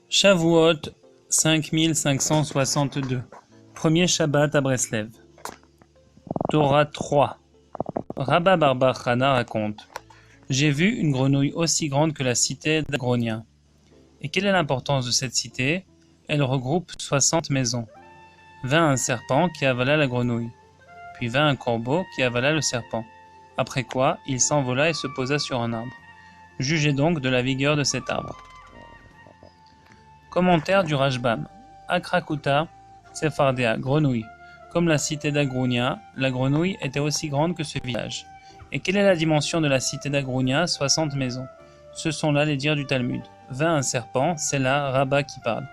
Shavuot 5562. Premier Shabbat à Breslev. Torah 3. Rabba bar bar Chana raconte: j'ai vu une grenouille aussi grande que la cité d'Agronia. Et quelle est l'importance de cette cité? Elle regroupe 60 maisons. Vint un serpent qui avala la grenouille. Puis vint un corbeau qui avala le serpent. Après quoi, il s'envola et se posa sur un arbre. Jugez donc de la vigueur de cet arbre. Commentaire du Rashbam. Akrakuta, Sephardéa, grenouille. Comme la cité d'Agrounia, la grenouille était aussi grande que ce village. Et quelle est la dimension de la cité d'Agrounia? 60 maisons. Ce sont là les dires du Talmud. Vint un serpent, c'est là Rabba qui parle.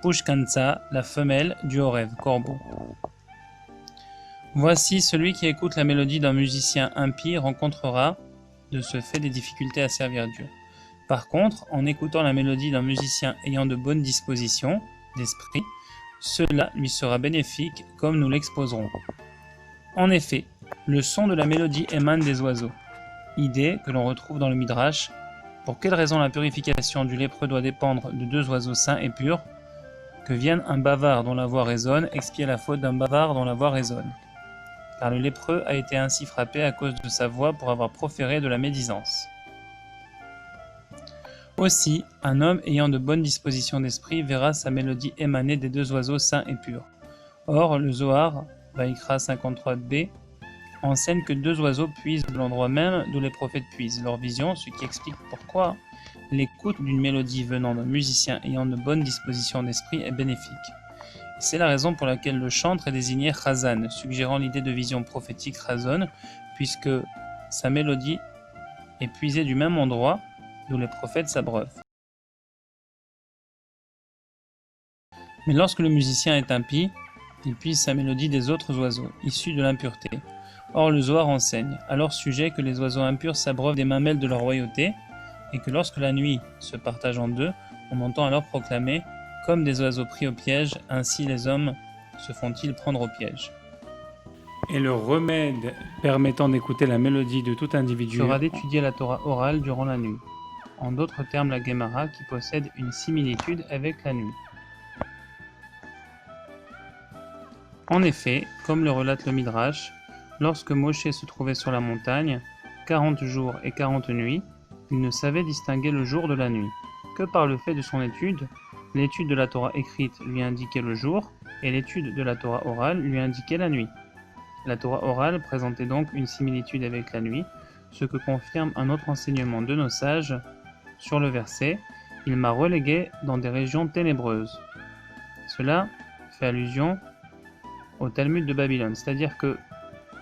Pushkansa, la femelle du Horev, corbeau. Voici celui qui écoute la mélodie d'un musicien impie rencontrera de ce fait des difficultés à servir Dieu. Par contre, en écoutant la mélodie d'un musicien ayant de bonnes dispositions d'esprit, cela lui sera bénéfique comme nous l'exposerons. En effet, le son de la mélodie émane des oiseaux, idée que l'on retrouve dans le Midrash. Pour quelle raison la purification du lépreux doit dépendre de deux oiseaux sains et purs? Que vienne un bavard dont la voix résonne expier la faute d'un bavard dont la voix résonne. Car le lépreux a été ainsi frappé à cause de sa voix pour avoir proféré de la médisance. Aussi, un homme ayant de bonnes dispositions d'esprit verra sa mélodie émaner des deux oiseaux sains et purs. Or, le Zohar, Vaïkra 53b, enseigne que deux oiseaux puisent de l'endroit même d'où les prophètes puisent leur vision, ce qui explique pourquoi l'écoute d'une mélodie venant d'un musicien ayant de bonnes dispositions d'esprit est bénéfique. C'est la raison pour laquelle le chantre est désigné Chazan, suggérant l'idée de vision prophétique Chazon, puisque sa mélodie est puisée du même endroit d'où les prophètes s'abreuvent. Mais lorsque le musicien est impie, il puise sa mélodie des autres oiseaux, issus de l'impureté. Or le Zohar enseigne à leur sujet que les oiseaux impurs s'abreuvent des mamelles de leur royauté, et que lorsque la nuit se partage en deux, on entend alors proclamer « Comme des oiseaux pris au piège, ainsi les hommes se font-ils prendre au piège ». Et le remède permettant d'écouter la mélodie de tout individu sera d'étudier la Torah orale durant la nuit. En d'autres termes, la Gemara qui possède une similitude avec la nuit. En effet, comme le relate le Midrash, lorsque Moshe se trouvait sur la montagne, 40 jours et 40 nuits, il ne savait distinguer le jour de la nuit, que par le fait de son étude. L'étude de la Torah écrite lui indiquait le jour, et l'étude de la Torah orale lui indiquait la nuit. La Torah orale présentait donc une similitude avec la nuit, ce que confirme un autre enseignement de nos sages sur le verset « Il m'a relégué dans des régions ténébreuses ». Cela fait allusion au Talmud de Babylone, c'est-à-dire que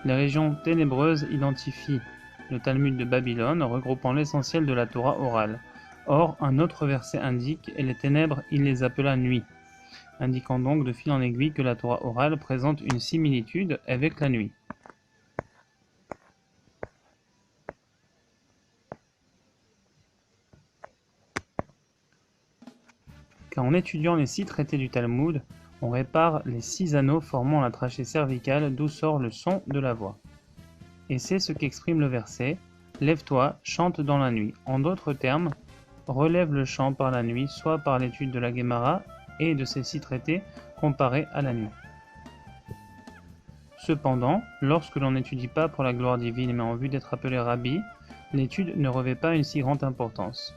les régions ténébreuses identifient le Talmud de Babylone, regroupant l'essentiel de la Torah orale. Or, un autre verset indique « Et les ténèbres, il les appela nuit », indiquant donc de fil en aiguille que la Torah orale présente une similitude avec la nuit. Car en étudiant les 6 traités du Talmud, on répare les 6 anneaux formant la trachée cervicale d'où sort le son de la voix. Et c'est ce qu'exprime le verset « Lève-toi, chante dans la nuit ». En d'autres termes, relève le chant par la nuit, soit par l'étude de la Gemara et de ces 6 traités comparés à la nuit. Cependant, lorsque l'on n'étudie pas pour la gloire divine mais en vue d'être appelé rabbi, l'étude ne revêt pas une si grande importance.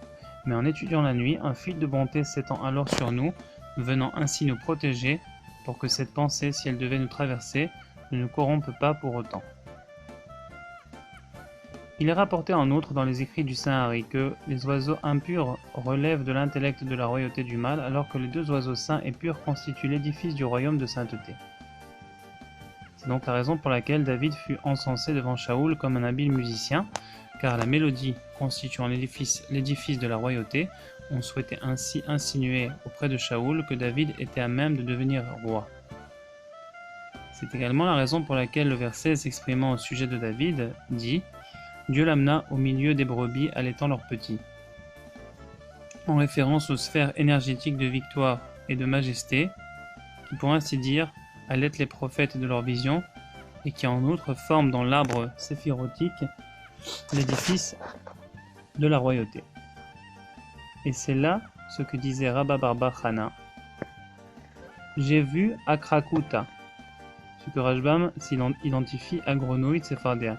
Mais en étudiant la nuit, un fil de bonté s'étend alors sur nous, venant ainsi nous protéger pour que cette pensée, si elle devait nous traverser, ne nous corrompe pas pour autant. Il est rapporté en outre dans les écrits du Saint Hari que les oiseaux impurs relèvent de l'intellect de la royauté du mal, alors que les deux oiseaux saints et purs constituent l'édifice du royaume de sainteté. C'est donc la raison pour laquelle David fut encensé devant Shaoul comme un habile musicien, car la mélodie constituant l'édifice de la royauté, on souhaitait ainsi insinuer auprès de Shaoul que David était à même de devenir roi. C'est également la raison pour laquelle le verset s'exprimant au sujet de David dit « Dieu l'amena au milieu des brebis allaitant leurs petits », en référence aux sphères énergétiques de victoire et de majesté, qui pour ainsi dire allaitent les prophètes de leur vision, et qui en outre forment dans l'arbre séphirotique l'édifice de la royauté. Et c'est là ce que disait Rabba Barba Chana. J'ai vu Akrakuta, ce que Rashbam s'identifie à grenouille tsefardéa,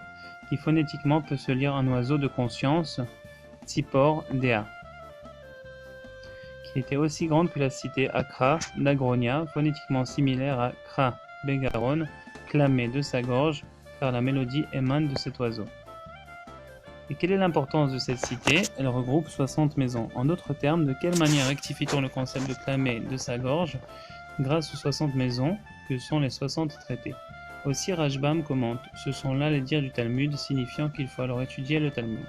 qui phonétiquement peut se lire un oiseau de conscience, Tzipor Dea, qui était aussi grande que la cité Akra d'Agronia, phonétiquement similaire à Kra Begaron, clamé de sa gorge, car la mélodie émane de cet oiseau. Et quelle est l'importance de cette cité? Elle regroupe 60 maisons. En d'autres termes, de quelle manière rectifie-t-on le concept de clamer de sa gorge? Grâce aux 60 maisons, que sont les 60 traités. Aussi Rashbam commente, ce sont là les dires du Talmud, signifiant qu'il faut alors étudier le Talmud.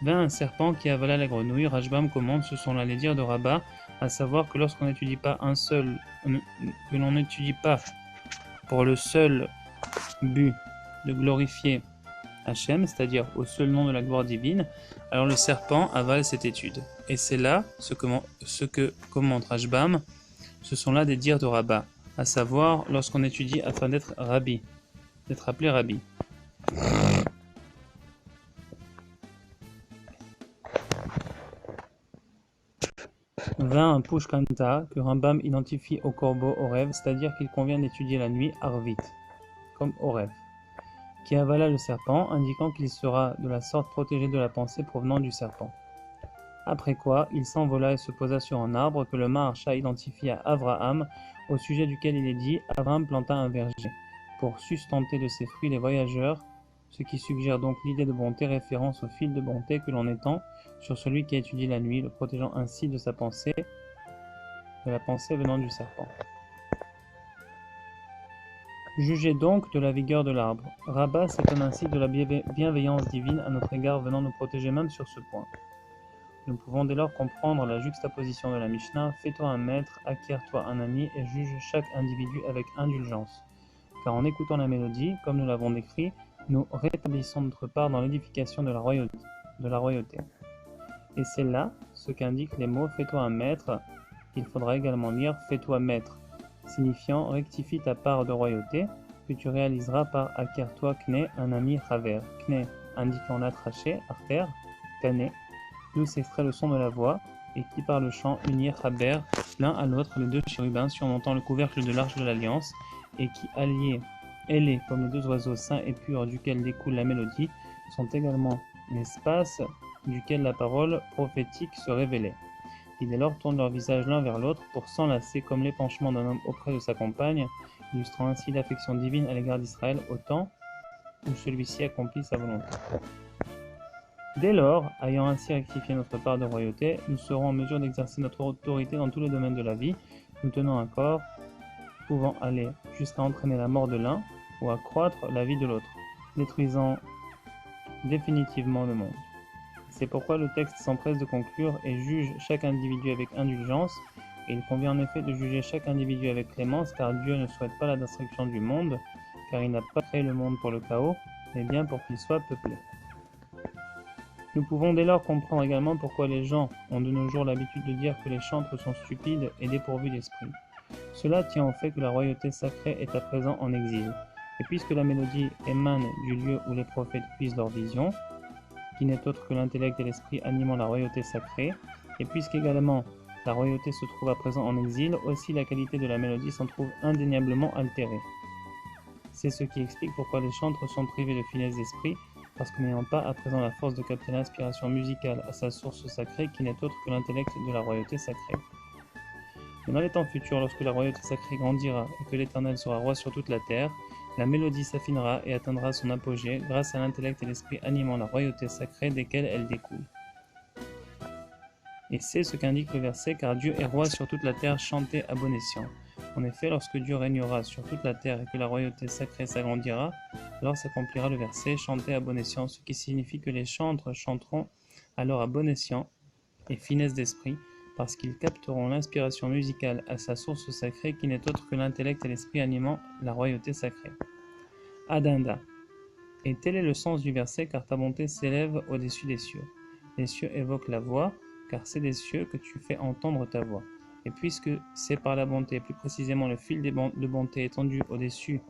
Vint un serpent qui avala la grenouille, Rashbam commente, ce sont là les dires de Rabbah, à savoir que lorsqu'on n'étudie pas que l'on n'étudie pas pour le seul but de glorifier Hachem, c'est-à-dire au seul nom de la gloire divine, alors le serpent avale cette étude. Et c'est là ce que commente Rashbam, ce sont là des dires de Rabbah, à savoir lorsqu'on étudie afin d'être rabbi, d'être appelé rabbi. Vint un pushkanta que Rambam identifie au corbeau au rêve, c'est-à-dire qu'il convient d'étudier la nuit arvit, comme au rêve, qui avala le serpent, indiquant qu'il sera de la sorte protégé de la pensée provenant du serpent. Après quoi, il s'envola et se posa sur un arbre que le Maharsha identifie à Avraham, au sujet duquel il est dit « Abraham planta un verger » pour sustenter de ses fruits les voyageurs, ce qui suggère donc l'idée de bonté, référence au fil de bonté que l'on étend sur celui qui étudie la nuit, le protégeant ainsi de sa pensée, de la pensée venant du serpent. Jugez donc de la vigueur de l'arbre. Rabbah s'étonne ainsi de la bienveillance divine à notre égard venant nous protéger même sur ce point. Nous pouvons dès lors comprendre la juxtaposition de la Mishnah « Fais-toi un maître, acquiers-toi un ami et juge chaque individu avec indulgence ». Car en écoutant la mélodie, comme nous l'avons décrit, nous rétablissons notre part dans l'édification de la royauté. Et c'est là ce qu'indiquent les mots « Fais-toi un maître » qu'il faudra également lire « Fais-toi maître », signifiant « Rectifie ta part de royauté que tu réaliseras par acquiers-toi kne, un ami chaver ». Kne indiquant la trachée, artère, kane, d'où s'extrait le son de la voix, et qui par le chant unir chaber l'un à l'autre les deux chérubins surmontant le couvercle de l'arche de l'alliance, et qui alliés, ailés comme les deux oiseaux saints et purs duquel découle la mélodie, sont également l'espace duquel la parole prophétique se révélait. Ils dès lors tournent leur visage l'un vers l'autre pour s'enlacer comme l'épanchement d'un homme auprès de sa compagne, illustrant ainsi l'affection divine à l'égard d'Israël au temps où celui-ci accomplit sa volonté. Dès lors, ayant ainsi rectifié notre part de royauté, nous serons en mesure d'exercer notre autorité dans tous les domaines de la vie, nous tenant un corps pouvant aller jusqu'à entraîner la mort de l'un ou accroître la vie de l'autre, détruisant définitivement le monde. C'est pourquoi le texte s'empresse de conclure et juge chaque individu avec indulgence, et il convient en effet de juger chaque individu avec clémence, car Dieu ne souhaite pas la destruction du monde, car il n'a pas créé le monde pour le chaos, mais bien pour qu'il soit peuplé. Nous pouvons dès lors comprendre également pourquoi les gens ont de nos jours l'habitude de dire que les chantres sont stupides et dépourvus d'esprit. Cela tient au fait que la royauté sacrée est à présent en exil, et puisque la mélodie émane du lieu où les prophètes puisent leur vision, qui n'est autre que l'intellect et l'esprit animant la royauté sacrée, et puisqu'également la royauté se trouve à présent en exil, aussi la qualité de la mélodie s'en trouve indéniablement altérée. C'est ce qui explique pourquoi les chantres sont privés de finesse d'esprit, parce que n'ayant pas à présent la force de capter l'inspiration musicale à sa source sacrée, qui n'est autre que l'intellect de la royauté sacrée. Mais dans les temps futurs, lorsque la royauté sacrée grandira et que l'Éternel sera roi sur toute la terre, la mélodie s'affinera et atteindra son apogée grâce à l'intellect et l'esprit animant la royauté sacrée desquels elle découle. Et c'est ce qu'indique le verset, car Dieu est roi sur toute la terre, chantez à bon escient. En effet, lorsque Dieu régnera sur toute la terre et que la royauté sacrée s'agrandira, alors s'accomplira le verset, chantez à bon escient, ce qui signifie que les chantres chanteront alors à bon escient et finesse d'esprit, parce qu'ils capteront l'inspiration musicale à sa source sacrée qui n'est autre que l'intellect et l'esprit animant la royauté sacrée. Adinda. Et tel est le sens du verset, car ta bonté s'élève au-dessus des cieux. Les cieux évoquent la voix, car c'est des cieux que tu fais entendre ta voix. Et puisque c'est par la bonté, plus précisément le fil de bonté étendu au-dessus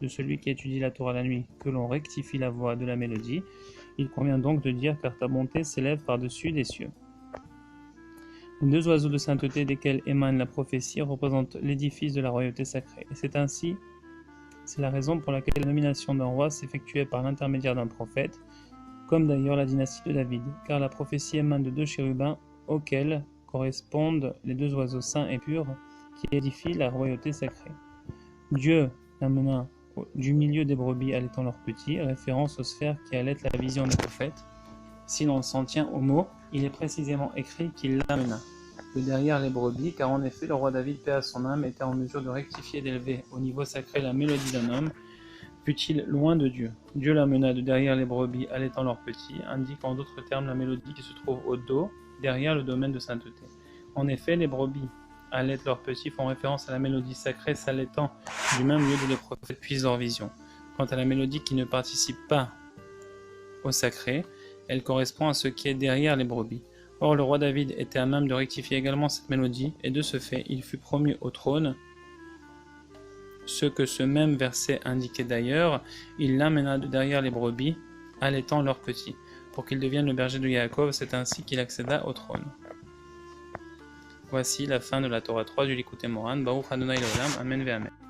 de celui qui étudie la Torah la nuit, que l'on rectifie la voix de la mélodie, il convient donc de dire car ta bonté s'élève par-dessus des cieux. Les deux oiseaux de sainteté desquels émane la prophétie représentent l'édifice de la royauté sacrée. Et c'est la raison pour laquelle la nomination d'un roi s'effectuait par l'intermédiaire d'un prophète, comme d'ailleurs la dynastie de David, car la prophétie émane de deux chérubins auxquels correspondent les deux oiseaux saints et purs qui édifient la royauté sacrée. Dieu l'amena du milieu des brebis allaitant leurs petits, référence aux sphères qui allaitent la vision des prophètes. Si l'on s'en tient au mot, il est précisément écrit qu'il l'amena de derrière les brebis, car en effet le roi David, paix à son âme, était en mesure de rectifier et d'élever au niveau sacré la mélodie d'un homme, fut-il loin de Dieu. Dieu l'amena de derrière les brebis allaitant leurs petits, indique en d'autres termes la mélodie qui se trouve au dos, derrière le domaine de sainteté. En effet, les brebis allaitent leurs petits font référence à la mélodie sacrée s'allaitant du même lieu où les prophètes puisent leur vision. Quant à la mélodie qui ne participe pas au sacré, elle correspond à ce qui est derrière les brebis. Or, le roi David était à même de rectifier également cette mélodie, et de ce fait, il fut promu au trône. Ce que ce même verset indiquait d'ailleurs, il l'amena de derrière les brebis, allaitant leurs petits. Pour qu'il devienne le berger de Yaakov, c'est ainsi qu'il accéda au trône. Voici la fin de la Torah 3 du Likutei Moharan. Baruch Adonai Leolam. Amen ve Amen.